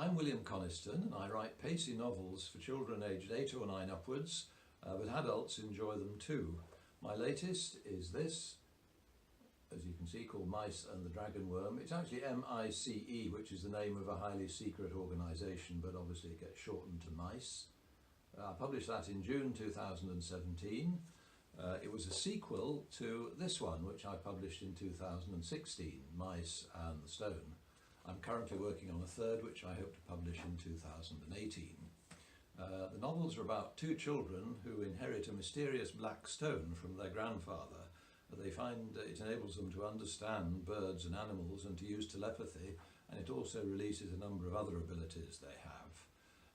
I'm William Coniston and I write pacey novels for children aged 8 or 9 upwards, but adults enjoy them too. My latest is this, as you can see, called Mice and the Dragon Worm. It's actually M-I-C-E, which is the name of a highly secret organisation, but obviously it gets shortened to Mice. I published that in June 2017. It was a sequel to this one, which I published in 2016, Mice and the Stone. I'm currently working on a third, which I hope to publish in 2018. The novels are about two children who inherit a mysterious black stone from their grandfather. They find it enables them to understand birds and animals and to use telepathy, and it also releases a number of other abilities they have.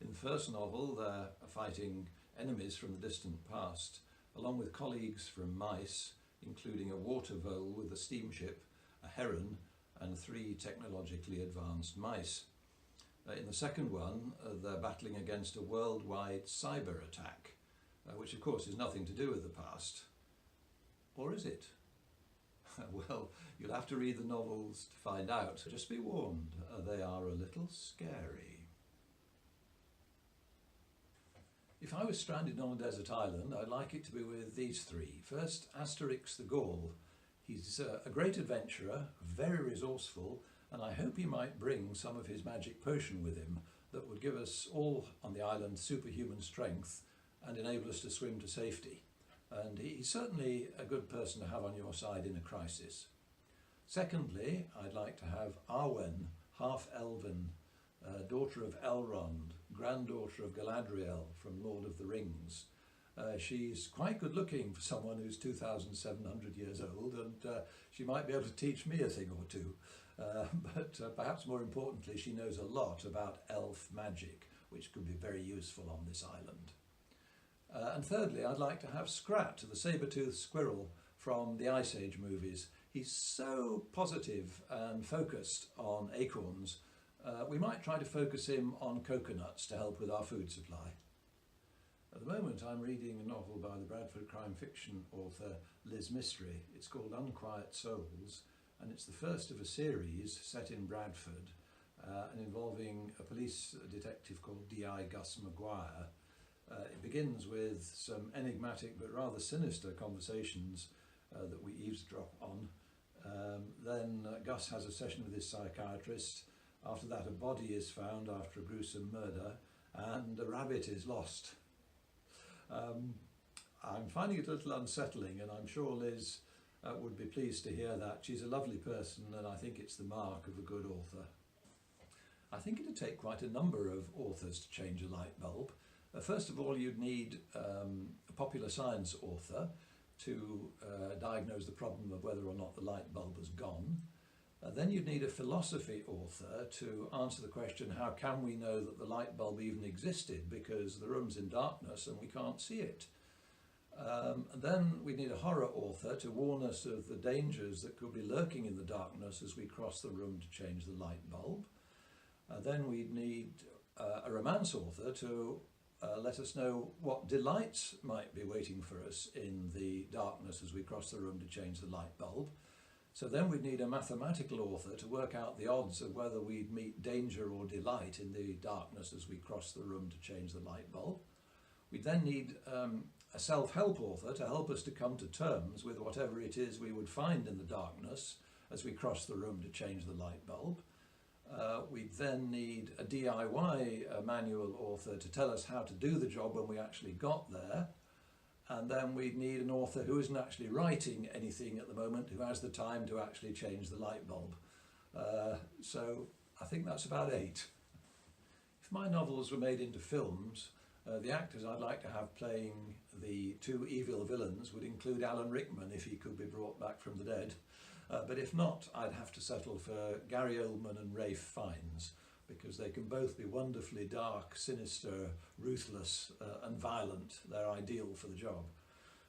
In the first novel, they're fighting enemies from the distant past, along with colleagues from Mice, including a water vole with a steamship, a heron, and 3 technologically advanced mice. In the second one, they're battling against a worldwide cyber attack, which of course is nothing to do with the past. Or is it? Well, you'll have to read the novels to find out. Just be warned, they are a little scary. If I was stranded on a desert island, I'd like it to be with these 3. First, Asterix the Gaul. He's a great adventurer, very resourceful, and I hope he might bring some of his magic potion with him that would give us all on the island superhuman strength and enable us to swim to safety. And he's certainly a good person to have on your side in a crisis. Secondly, I'd like to have Arwen, half-elven, daughter of Elrond, granddaughter of Galadriel from Lord of the Rings. She's quite good looking for someone who's 2,700 years old, and she might be able to teach me a thing or two. But perhaps more importantly, she knows a lot about elf magic, which could be very useful on this island. And thirdly, I'd like to have Scrat, the saber-toothed squirrel from the Ice Age movies. He's so positive and focused on acorns. We might try to focus him on coconuts to help with our food supply. At the moment I'm reading a novel by the Bradford crime fiction author Liz Mystery. It's called Unquiet Souls, and it's the first of a series set in Bradford and involving a police detective called D.I. Gus Maguire. It begins with some enigmatic but rather sinister conversations that we eavesdrop on. Then Gus has a session with his psychiatrist. After that, a body is found after a gruesome murder, and a rabbit is lost. I'm finding it a little unsettling, and I'm sure Liz would be pleased to hear that. She's a lovely person, and I think it's the mark of a good author. I think it'd take quite a number of authors to change a light bulb. First of all, you'd need a popular science author to diagnose the problem of whether or not the light bulb has gone. Then you'd need a philosophy author to answer the question, how can we know that the light bulb even existed, because the room's in darkness and we can't see it. And then we need a horror author to warn us of the dangers that could be lurking in the darkness as we cross the room to change the light bulb. Then we'd need a romance author to let us know what delights might be waiting for us in the darkness as we cross the room to change the light bulb. So then we'd need a mathematical author to work out the odds of whether we'd meet danger or delight in the darkness as we cross the room to change the light bulb. We'd then need a self-help author to help us to come to terms with whatever it is we would find in the darkness as we cross the room to change the light bulb. We'd then need a DIY manual author to tell us how to do the job when we actually got there. And then we'd need an author who isn't actually writing anything at the moment, who has the time to actually change the light bulb. So I think that's about 8. If my novels were made into films, the actors I'd like to have playing the 2 evil villains would include Alan Rickman if he could be brought back from the dead. But if not, I'd have to settle for Gary Oldman and Ralph Fiennes, because they can both be wonderfully dark, sinister, ruthless and violent. They're ideal for the job.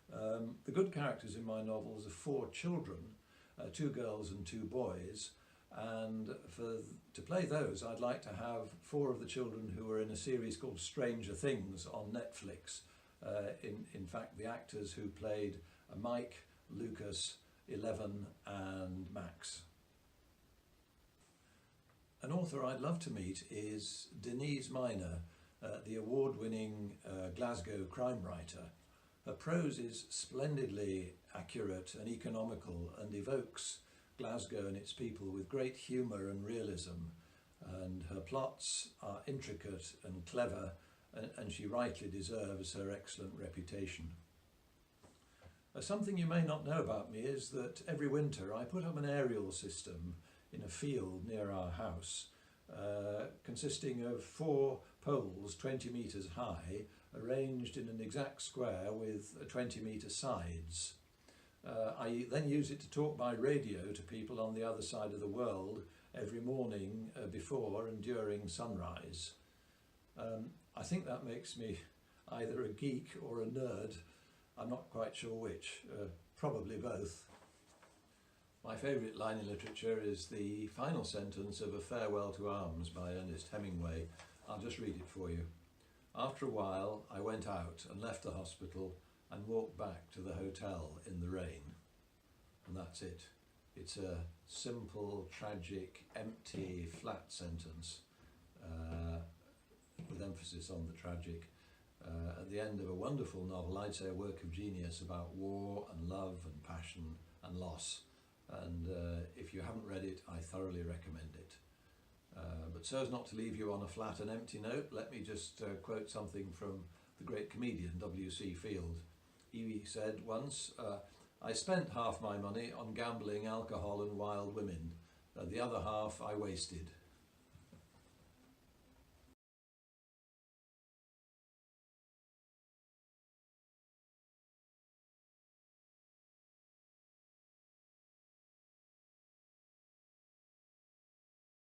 The good characters in my novels are 4 children, 2 girls and 2 boys, and to play those I'd like to have 4 of the children who are in a series called Stranger Things on Netflix. In fact, the actors who played Mike, Lucas, Eleven and Max. An author I'd love to meet is Denise Miner, the award-winning Glasgow crime writer. Her prose is splendidly accurate and economical and evokes Glasgow and its people with great humour and realism, and her plots are intricate and clever, and she rightly deserves her excellent reputation. Something you may not know about me is that every winter I put up an aerial system in a field near our house, consisting of 4 poles 20 metres high, arranged in an exact square with 20-metre sides. I then use it to talk by radio to people on the other side of the world every morning before and during sunrise. I think that makes me either a geek or a nerd. I'm not quite sure which, probably both. My favourite line in literature is the final sentence of A Farewell to Arms by Ernest Hemingway. I'll just read it for you. After a while I went out and left the hospital and walked back to the hotel in the rain. And that's it. It's a simple, tragic, empty, flat sentence with emphasis on the tragic. At the end of a wonderful novel, I'd say a work of genius about war and love and passion and loss. And if you haven't read it, I thoroughly recommend it. But so as not to leave you on a flat and empty note, let me just quote something from the great comedian W.C. Field. He said once, I spent half my money on gambling, alcohol and wild women. The other half I wasted.